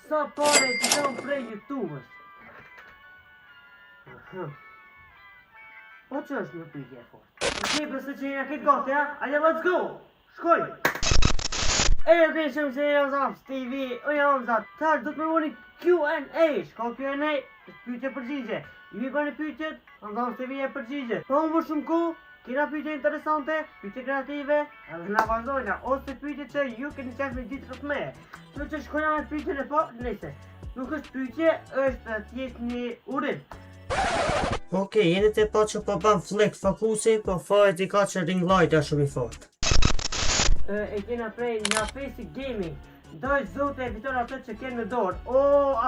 Sa pare që kam prej YouTube-ës? Po që është një pyetje e fortë? Okej, përse që jena këtë gati, ha? Ajde, let's go! Shkoj! Dhe shumë se jam Zaf TV, o jam Zaf, tash do të me voni Q&A, shko Q&A, pyetje përgjigje. Ju i bani pyetjet, Zaf TV e përgjigje. Po më shumë ku, kena pyetje interesante, pyetje kreative, edhe na vazhdojna, ose pyetje që ju keni qef me ditë rreth me. Që që shkojna me pyetjen e nëse. Nuk është pyetje, është thjesht një urim. Okej, jeni të pa që po ban flek fokusi, po fajet i ka që ring light është shumë i fort. E kena prej nga Face Gaming. Doj zote e fiton atë që kene në dorë. O,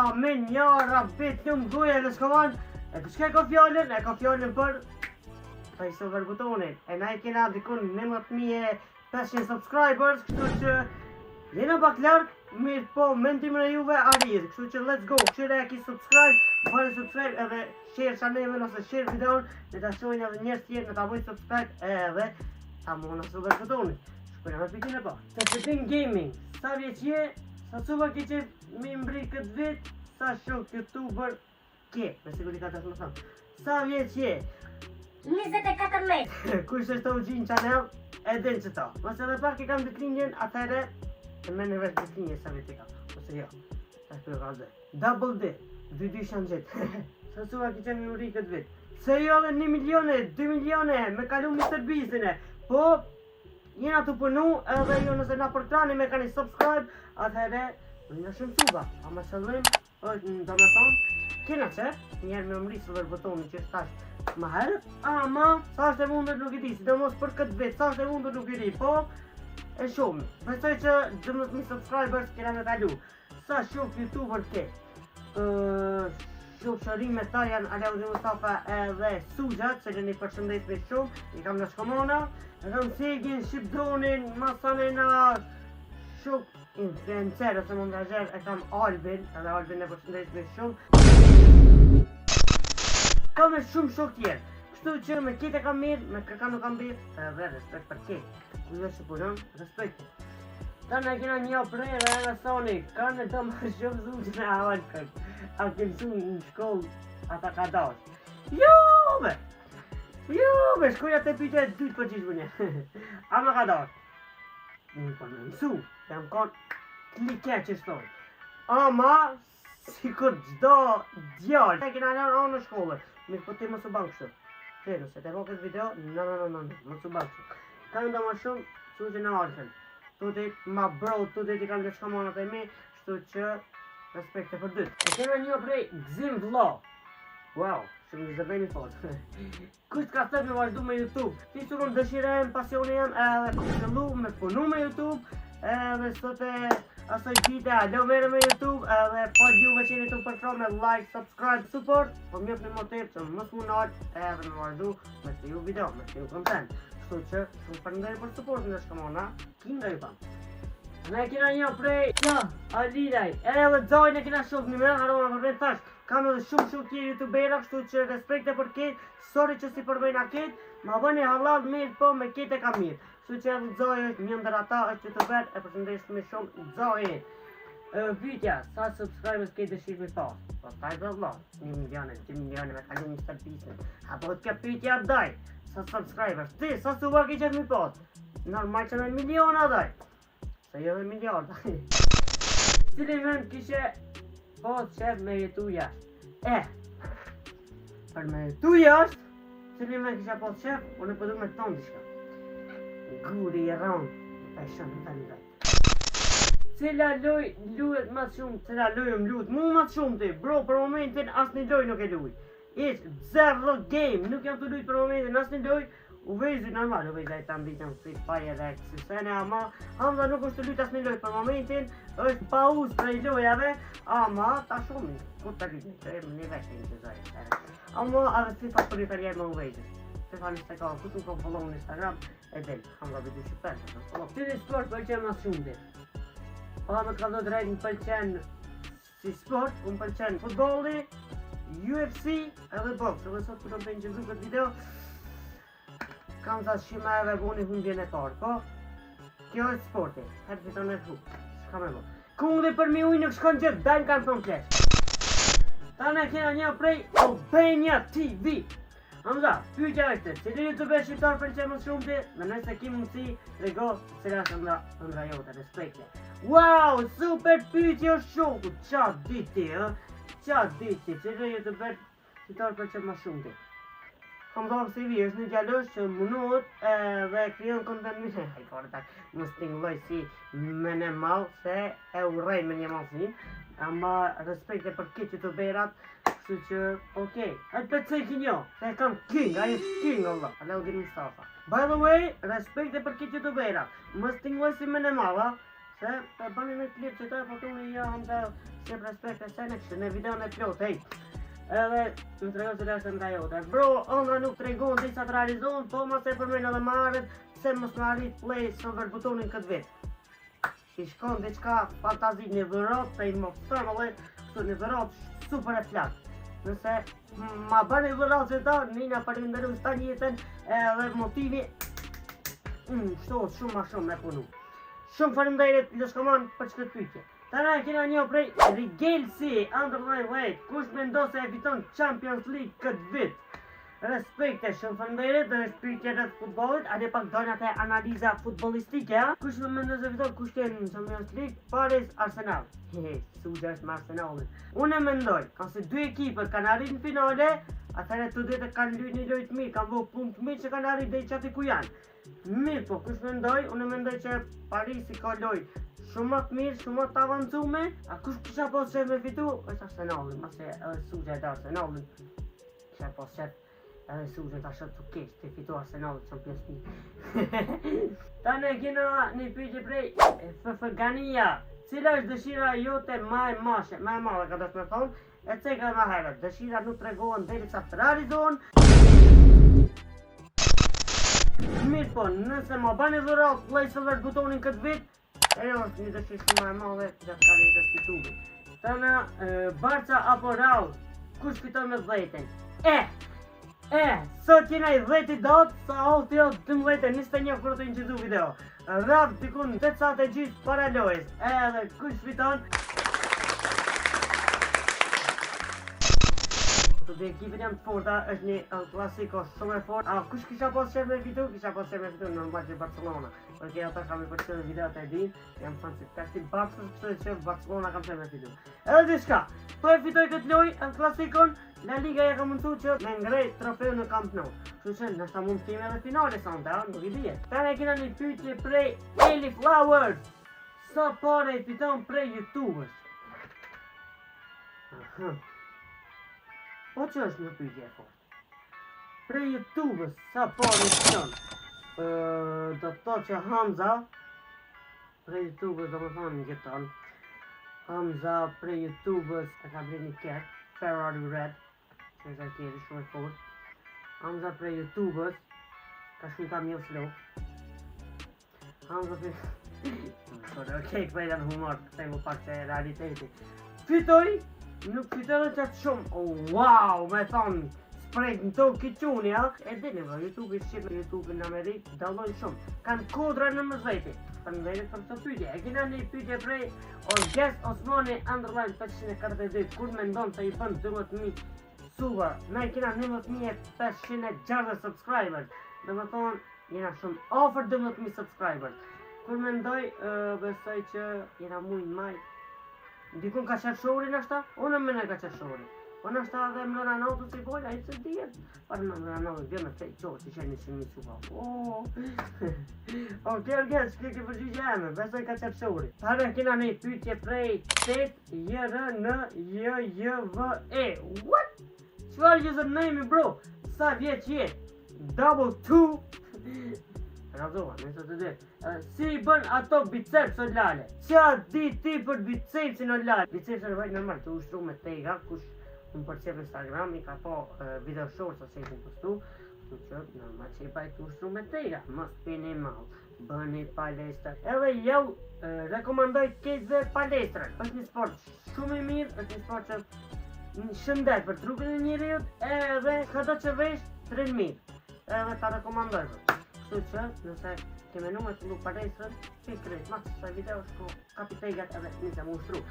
amen, ja, rabit, një më goja dhe shkovan. E shke ka fjallin për Faceover butonin. E na i kena dikun 19.500 subscribers, kështu që jena pak larg, mirë po mendim në juve arrit. Kështu që let's go, këshire e ki subscribe, bëjnë subscribe edhe share chanelin ose share videon, dhe ta shojnë edhe njerës tjerë në ta bëjnë subscribe edhe ta mona Faceover butonin. Shkojnë me pyetjen e parë. Face Gaming, sa vjeç je? Sa cuva ke qef me mbri këtë vit? Sa shok youtuber ke? Me siguri ka të më thëmë. Sa vjeç je? 24 metë. Kush është OG në channel? E din që ta. Mos edhe pak e kam ditlinjen, atëhere e me në vesh ditlinje sa vjeç e kam. Ose jo. Ta shpjo ka dhe. Double D. 2 shanë gjithë. Sa cuva ke qef me mbri këtë vit? Se jo dhe 1 milione, 2 milione, me kalu Mr. Beast-ine. Po, jena të punu edhe ju nëse na përkrani me kani subscribe, atëhere në shumë suba. A më shëllim, është në do me thonë, kena qef, njerë me mrisë dhe botoni që është tash ma herët, ama sa është e mundur nuk i di, si do mos për këtë vit, sa është e mundur nuk i di, po e shumë. Besoj që 12.000 subscribers kena me kalu. Sa shumë youtuber ke? Shumë shërime ta janë Aleudhi Mustafa edhe Sujat, që një përshëndet me shumë, i kam në shkomona, kam Segin, Shqipdonin, Masanena, shumë influencer, ose më ngazher, e kam Albin, edhe Albin e përshëndet me shumë. Kam e shumë shok tjerë, kështu që me kete kam mirë, me kërka nuk kam birë, edhe respekt për kete, kujve që punëm, respekt. Ta në kena një prej dhe edhe Sonic, ka në të më shumë zuqë në avalkën. A kemë su në shkollë, ata ka dash. Jume, shkoja të pyte e dytë për qishë bënje. A më ka dash. Në për në mësu, jam konë klike që shtoj. Ama, si kur gjdo djallë. Ne kena njërë anë në shkollë, mirë po ti më së bankë shumë. Fenu, se te po këtë video, në, më së bankë shumë. Ka në da më shumë, su që në arëfen. Tutit ma bro, tutit i kam të shkomonat e mi, shtu që respekte për dytë. E kena një prej Gzim Vlog. Wow, shumë në zërbeni fotë. Kujt ka thëtë me vazhdu me YouTube? Ti su më dëshirem, pasioni jem, edhe ku fillu me punu me YouTube, edhe sot e asoj dite, alo mere me YouTube, edhe po juve që jeni të përfro me like, subscribe, support, po mjëf në motiv që më smu nalë, edhe me vazhdu me të ju video, me të ju content. Kështu që shumë përnderi për support në shkamona, kinga ju pamë. Ne kena një prej, Alidaj, edhe Zojnë e kena shumë një me, haroma përvejnë thash, kam edhe shumë tjerë youtubera, kështu që respekte për ketë, sorry që si përbejnë a ketë, ma bëni halal mirë, po me ketë e kam mirë. Kështu që edhe Zojnë është një ndër ata, është youtuber, e përshëndesh me shumë Zojnë. Pyetja, sa subscribers ke dëshirë me pas? Po taj dhe vla, 1 milione, 2 milione me kalu një stërpisën. Apo të ka pyetja daj, sa subscribers, ti, sa suba ke qef me pas? Normal që me miliona daj. Se jo dhe miliard. Cili vend kishe po qef me jetu jashtë? Për me jetu jashtë, cili vend kishe po qef, unë e përdu me tonë dishka. Guri e ronë, e shumë të një vetë. Cila loj luet ma shumë, cila loj më luet mu ma shumë ti, bro, për momentin as një loj nuk e luj. Ish, zero game, nuk jam të luj për momentin as një loj. Uvezi normal, uvezi e të ambitën Free Fire dhe kësisene, ama Hamza nuk është të lutë asë një lojë për momentin, është pauz prej lojave, ama ta shumë, kur të lutë, që e më një veshë një të zajë. Ama edhe FIFA për një karjerë me uvezi. FIFA një stekava, ku të më kom follow në Instagram, e del, Hamza bitu shqipër, të follow. Cili sport pëlqen ma shumë ti? Pa me ka do drejt më pëlqen si sport, më pëlqen futbolli, UFC edhe box, edhe sot ku të më bëjnë gjëzu këtë video, kam sa shimeve buni hundjen e parë, po? Kjo është sporti, herë fiton e fu, s'ka me bo. Kundi për mi ujë nuk shkon gjithë, dajnë kanë thonë flesh. Ta ne kena një prej Albania TV. Hamza, pyetja është, cili youtuber shqiptar pëlqen më shumë ti? Dhe nëse ki mundësi, trego cila është ëndra jote, respekte. Wow, super pyetje shoku, qa diti, qa diti, cili youtuber shqiptar pëlqen më shumë ti? Hamza TV është një djalosh që munohet dhe krijon kontent mirë. Ai korta, mos tingëlloj si me në mall se e urrej me një mallësin. Ama respekte për këtë youtuberat, kështu që, okej. Ai pëtësej kinjo, se kam king, ai është king, Allah. Alaudin Mustafa. By the way, respekte për këtë youtuberat. Mos tingëlloj si me në mall, se të bani në klip që të e fotoni ja Hamza, se respekte se në kështë në videon e plot, hej. Edhe më tregon se është nga jote. Bro, ëndra nuk tregon disa të realizohen, po ma se përmen edhe marrët, se mos më arrit play server butonin këtë vit. I shkon diçka fantazi një dhërat, prej më family, këtu një dhërat super e flat. Nëse ma bani dhërat që ta, nina falenderoj sta njëtën edhe motivi, shtohet shumë ma shumë me punu. Shumë falenderit Lëshkoman për ç'kët pyetje. Tana kena një prej Rigelsi, underline wait, kush mendo se e fiton Champions League këtë vit? Respekte, shumë falenderit, dhe është pyetje rreth futbollit, a ne pak dojnë atë analiza futbollistike, a? Kush më mendo se fiton kushtin në Champions League? Paris Arsenal. Hehe, suja është me Arsenalin. Unë mendoj, kanë se dy ekipët kanë arrit në finale, atëherë të dy të kanë lujë një lojë të mirë, kanë vënë punë të mirë që kanë arrit deri çati ku janë. Mirë, po kush mendoj? Unë mendoj që Parisi ka lojë shumë më të mirë, shumë më të avancume, a kush kisha pas qef me fitu? Është Arsenalin, mase edhe suja e Arsenalin. Kisha pas qef edhe suja ta shot të keq, të fitu Arsenalin Champions League. Tani kena një pyetje prej FFGania. Cila është dëshira jote më e madhe, ka dashur të thonë, e ceka më herët. Dëshira nuk tregohen derisa të realizohen. Mirë po, nëse ma bani dhurat play server butonin këtë vit, ajo është një dëshirë shumë e madhe gjatë karrierës YouTube-it. Tana, Barca apo Real, kush fiton me 10-ën? Sot jena i 10 datë, sa holti jo 12:21 për të incitu video. Rap tikun 8 sate gjithë para lojës, edhe kush fiton? Dhe ekipin jam të forta, është një klasiko shumë e fort. Kush kisha pas qef me fitu? Kisha pas qef me fitu në mbaqë Barcelona. Përke ata kam i përqenë videot e din, jam thënë si kashti Barcelona, pëse që Barcelona kam qef me fitu. Edhe diçka, po e fitoj këtë loj, në klasikon, La Liga ja ka mundsu që me ngrej trofeu në Camp Nou. Kështu që nështë mund të kemi edhe finale sonte, nuk i dihet. Tani kena një pyetje prej Eli Flowers. Sa pare i fiton prej YouTubers? Po që është një pyetje e fortë. Prej YouTubers, sa pare i fiton? Do të thotë që Hamza, prej YouTubers do më thonë një gjithon. Hamza prej YouTubers e ka bërë një ketë, Ferrari Red, që është tjeri shumë e fort. Hamza prej YouTubers, ka shumë ka mjë slow. Hamza prej... Okej, këpër janë humor, këtaj më pak që e realiteti. Fitoj, nuk fitoj dhe qatë shumë. Wow, me thonë, sprejt në tokë këtë quni, ha? E dini, YouTube i Shqipë, YouTube në Amerikë, daloj shumë. Kanë kodra në mëzveti. Përnderit për të pyetje. E kena një pyetje prej Orges Osmani underline 542. Kur me ndonë se i bën 12.000 suva, na i kena 11.560 subscribers. Dhe më thonë, jena shumë offer 12.000 subscribers. Kur me ndoj, besoj që jena mujnë maj. Dikun ka qërë shorin ashta? Unë me në ka qërë shorin. Po në ashta dhe më lëna nautu si gol, a i që dhjet. Parë më lëna nautu, dhe me fej qohë, që qenë 100.000 suva. Okej, shkri ke përgjigje eme, besoj ka qërë shorin. Tare kena një pyetje prej 8 JRNJJVE. What? Qëfar username bro? Sa vjeq je? Double 2? Razova, nëse të dhe. Si i bën ato biceps o lale? Qa di ti për bicepsin o lale? Biceps e vajt normal, të ushtru me tega, kush unë përqep Instagram, i ka po video shorts ose i ku postu, kështu që normal që i bajt të ushtru me tega, mos pini mal, bëni palestër. Edhe jau rekomandoj këtë palestrën. Është një sport shumë i mirë, është një sport që një shëndet për trupin e njeriut, edhe këto që vesh, tren mirë. Edhe ta rekomandoj. Kështu që nëse ke menu me fillu paresën, pikërisht mas kësaj video shko kapitegat edhe nisem u ushtru.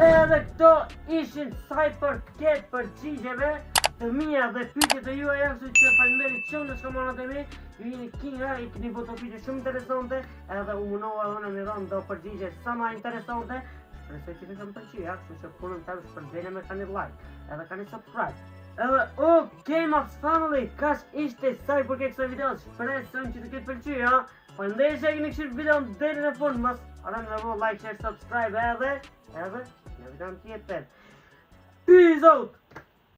Edhe këto ishin saj për të ketë përgjigjeve të mia dhe pyetjet e juaja, kështu që faleminderit shumë në shkomonat e mi. Ju jeni kinga, i keni botë pyetje shumë interesante, edhe u mundova unë me dhënë do përgjigje sa më interesante. Shpresoj që të pëlqejë, kështu që punën ta shpërndajmë me kani like, edhe kani subscribe. Edhe okay Max Family, kaç ishte sa i përket kësaj videos. Shpresoj që të ketë pëlqyer. Faleminderit që keni këshir videon deri në fund, mos harroni të bëni like, share, subscribe edhe në videon tjetër. Peace out.